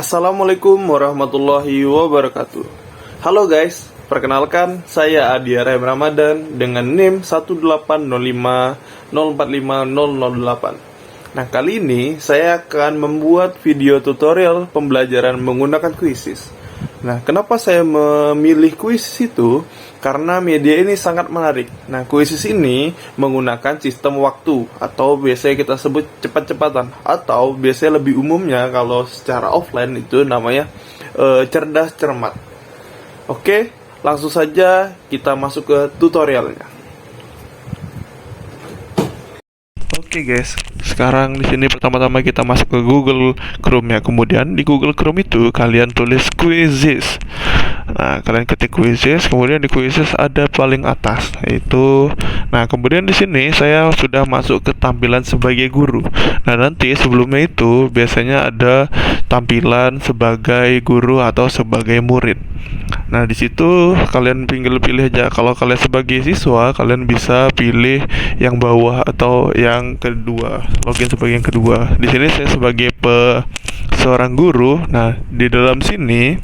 Assalamualaikum warahmatullahi wabarakatuh. Halo guys, perkenalkan saya Adi RM Ramadan dengan NIM 18050450008. Nah, kali ini saya akan membuat video tutorial pembelajaran menggunakan Quizizz. Nah, kenapa saya memilih Quizizz itu? Karena media ini sangat menarik. Nah, Quizizz ini menggunakan sistem waktu atau biasanya kita sebut cepat-cepatan, atau biasanya lebih umumnya kalau secara offline itu namanya cerdas cermat. Oke, langsung saja kita masuk ke tutorialnya. Oke guys, sekarang di sini pertama-tama kita masuk ke Google Chrome ya. Kemudian di Google Chrome itu kalian tulis Quizizz. Nah, kalian ketik Quizizz, kemudian di Quizizz ada paling atas itu. Nah, kemudian di sini saya sudah masuk ke tampilan sebagai guru. Nah, nanti sebelumnya itu biasanya ada tampilan sebagai guru atau sebagai murid. Nah, di situ kalian tinggal pilih aja. Kalau kalian sebagai siswa, kalian bisa pilih yang bawah atau yang kedua, login sebagai yang kedua. Di sini saya sebagai seorang guru. Nah, di dalam sini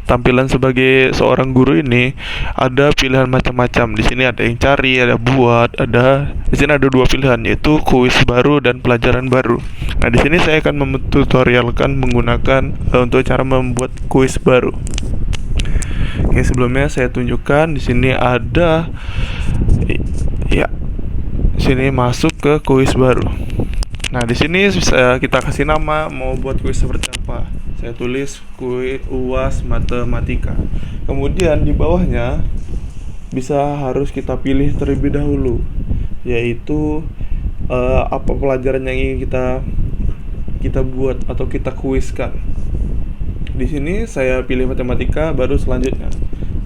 tampilan sebagai seorang guru ini ada pilihan macam-macam. Di sini ada yang cari, ada buat, di sini ada dua pilihan, yaitu kuis baru dan pelajaran baru. Nah, di sini saya akan memututorialkan menggunakan untuk cara membuat kuis baru. Oke, sebelumnya saya tunjukkan di sini ada ya. Sini masuk ke kuis baru. Nah, di sini kita kasih nama mau buat kuis seperti apa. Saya tulis kuis UAS matematika. Kemudian di bawahnya harus kita pilih terlebih dahulu, yaitu apa pelajaran yang ingin kita buat atau kita kuiskan. Di sini saya pilih matematika, baru selanjutnya.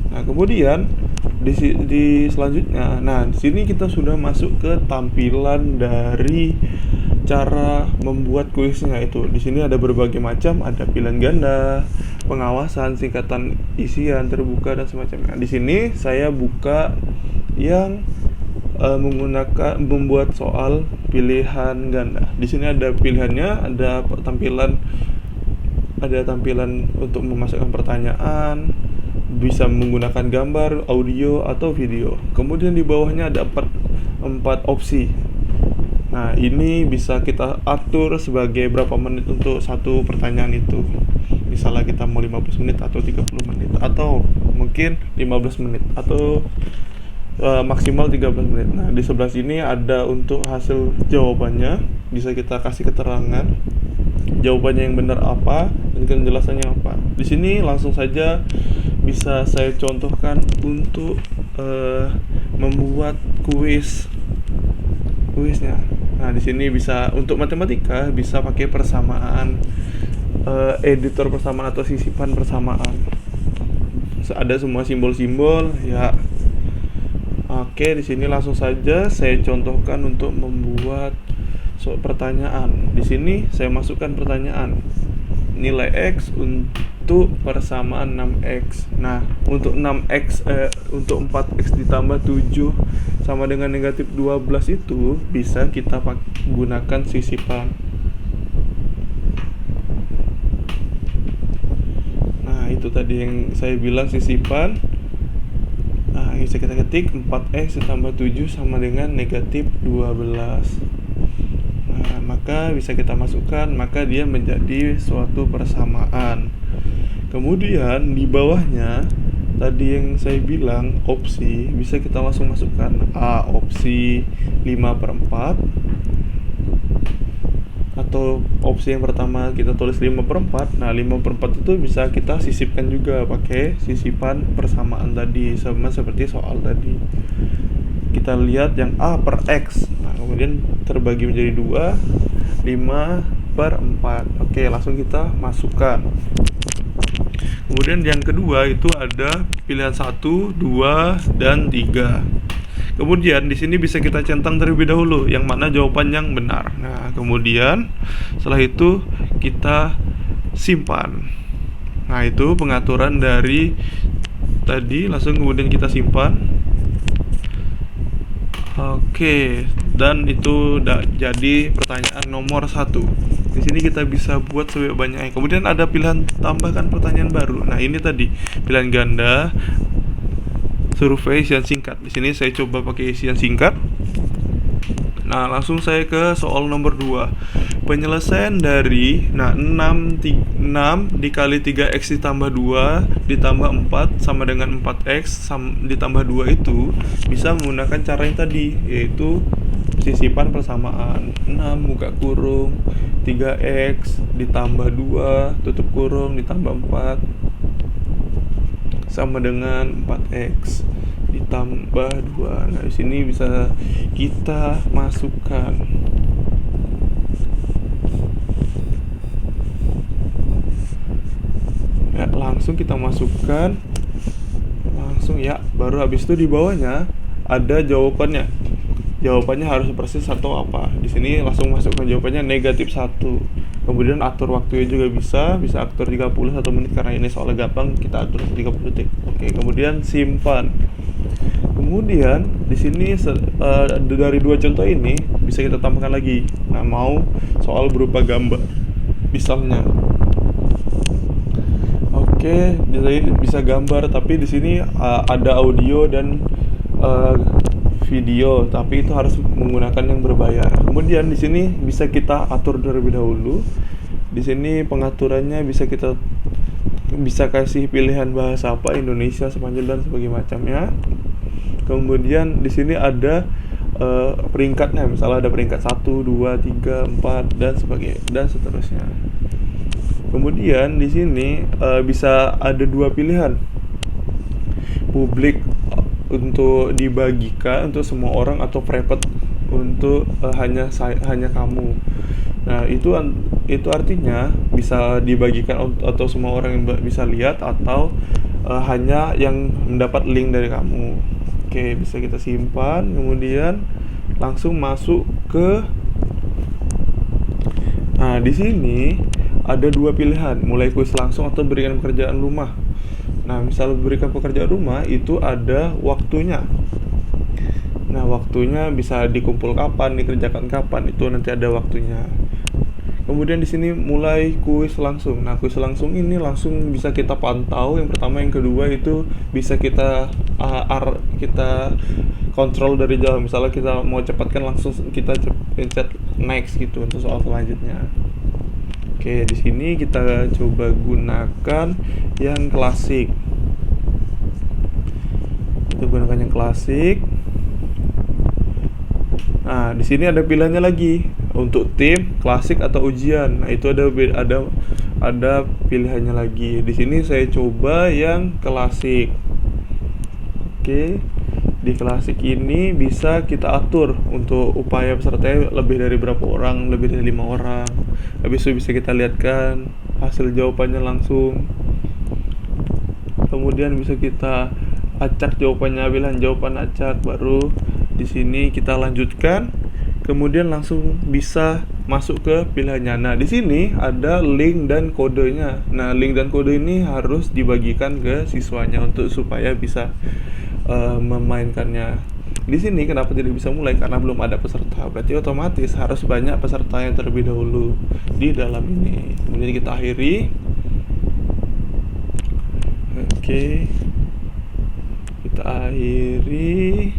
Nah, kemudian di selanjutnya, di sini kita sudah masuk ke tampilan dari cara membuat kuisnya itu. Di sini ada berbagai macam, ada pilihan ganda, pengawasan, singkatan isian, terbuka dan semacamnya. Di sini saya buka yang menggunakan membuat soal pilihan ganda. Di sini ada pilihannya, ada tampilan untuk memasukkan pertanyaan, bisa menggunakan gambar, audio, atau video. Kemudian di bawahnya ada empat opsi. Nah, ini bisa kita atur sebagai berapa menit untuk satu pertanyaan itu. Misalnya kita mau 15 menit atau 30 menit atau mungkin 15 menit atau maksimal 13 menit. Nah, di sebelah sini ada untuk hasil jawabannya, bisa kita kasih keterangan jawabannya yang benar apa dan penjelasannya apa. Di sini langsung saja bisa saya contohkan untuk membuat kuisnya. Nah, di sini bisa untuk matematika bisa pakai persamaan, editor persamaan atau sisipan persamaan. Ada semua simbol-simbol ya. Oke, di sini langsung saja saya contohkan untuk membuat pertanyaan. Di sini saya masukkan pertanyaan. Nilai X untuk persamaan 6X. Nah, untuk 4X ditambah 7 sama dengan negatif 12 itu bisa kita gunakan sisipan. Nah, itu tadi yang saya bilang sisipan. Nah, bisa kita ketik 4X ditambah 7 sama dengan negatif 12. Nah, maka bisa kita masukkan, maka dia menjadi suatu persamaan. Kemudian di bawahnya tadi yang saya bilang opsi, bisa kita langsung masukkan opsi 5/4, atau opsi yang pertama kita tulis 5/4. Nah, 5/4 itu bisa kita sisipkan juga pakai sisipan persamaan tadi, sama seperti soal tadi. Kita lihat yang A per X. Nah, kemudian terbagi menjadi 2, 5/4. Oke, langsung kita masukkan. Kemudian yang kedua itu ada pilihan 1, 2, dan 3. Kemudian di sini bisa kita centang terlebih dahulu yang mana jawaban yang benar. Nah, kemudian setelah itu kita simpan. Nah, itu pengaturan dari tadi, langsung kemudian kita simpan. Oke, dan itu udah jadi pertanyaan nomor 1. Di sini kita bisa buat sebanyak-banyaknya. Kemudian ada pilihan tambahkan pertanyaan baru. Nah, ini tadi pilihan ganda, survei isian singkat. Di sini saya coba pakai isian singkat. Nah, langsung saya ke soal nomor 2. Penyelesaian dari 6 dikali 3x ditambah 2 ditambah 4 sama dengan 4x ditambah 2 itu bisa menggunakan cara yang tadi, yaitu sisipan persamaan. 6 buka kurung 3x ditambah 2 tutup kurung ditambah 4 sama dengan 4x ditambah 2. Nah, di sini bisa kita masukkan. Ya, langsung kita masukkan. Langsung ya, baru habis itu di bawahnya ada jawabannya. Jawabannya harus persis atau apa. Di sini langsung masukkan jawabannya negatif 1. Kemudian atur waktunya juga bisa atur 31 menit karena ini soalnya gampang, kita atur 30 detik. Oke, kemudian simpan. Kemudian di sini dari 2 contoh ini bisa kita tambahkan lagi. Nah, mau soal berupa gambar misalnya. Oke, bisa gambar, tapi di sini ada audio dan video, tapi itu harus menggunakan yang berbayar. Kemudian di sini bisa kita atur terlebih dahulu. Di sini pengaturannya bisa kasih pilihan bahasa apa, Indonesia, Spanyol dan sebagainya macamnya. Kemudian di sini ada peringkatnya, misalnya ada peringkat 1, 2, 3, 4 dan sebagainya dan seterusnya. Kemudian di sini bisa ada 2 pilihan. Publik untuk dibagikan untuk semua orang atau private untuk hanya kamu. Nah, itu artinya bisa dibagikan atau semua orang yang bisa lihat atau hanya yang mendapat link dari kamu. Oke, bisa kita simpan. Kemudian langsung masuk ke. Nah, di sini ada 2 pilihan, mulai kuis langsung atau berikan pekerjaan rumah. Nah, misal berikan pekerjaan rumah itu ada waktunya. Nah, waktunya bisa dikumpul kapan, dikerjakan kapan, itu nanti ada waktunya. Kemudian di sini mulai kuis langsung. Nah, kuis langsung ini langsung bisa kita pantau. Yang pertama, yang kedua itu bisa kita kontrol dari jauh. Misalnya kita mau cepatkan, langsung kita pencet next gitu untuk soal selanjutnya. Oke, di sini kita coba gunakan yang klasik. Kita gunakan yang klasik. Nah, di sini ada pilihannya lagi untuk tim, klasik atau ujian. Nah, itu ada pilihannya lagi. Di sini saya coba yang klasik. Oke. Di klasik ini bisa kita atur untuk upaya pesertanya lebih dari berapa orang, lebih dari 5 orang. Habis itu bisa kita lihatkan hasil jawabannya langsung. Kemudian bisa kita acak jawabannya, pilihan jawaban acak, baru di sini kita lanjutkan. Kemudian langsung bisa masuk ke pilihannya. Nah, di sini ada link dan kodenya. Nah, link dan kode ini harus dibagikan ke siswanya untuk supaya bisa memainkannya. Di sini kenapa tidak bisa mulai? Karena belum ada peserta. Berarti otomatis harus banyak peserta yang terlebih dahulu di dalam ini. Kemudian kita akhiri. Oke. Kita akhiri.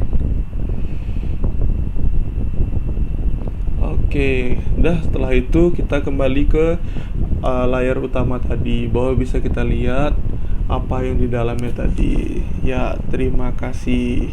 Oke, setelah itu kita kembali ke layar utama tadi, bahwa bisa kita lihat apa yang di dalamnya tadi. Ya, terima kasih.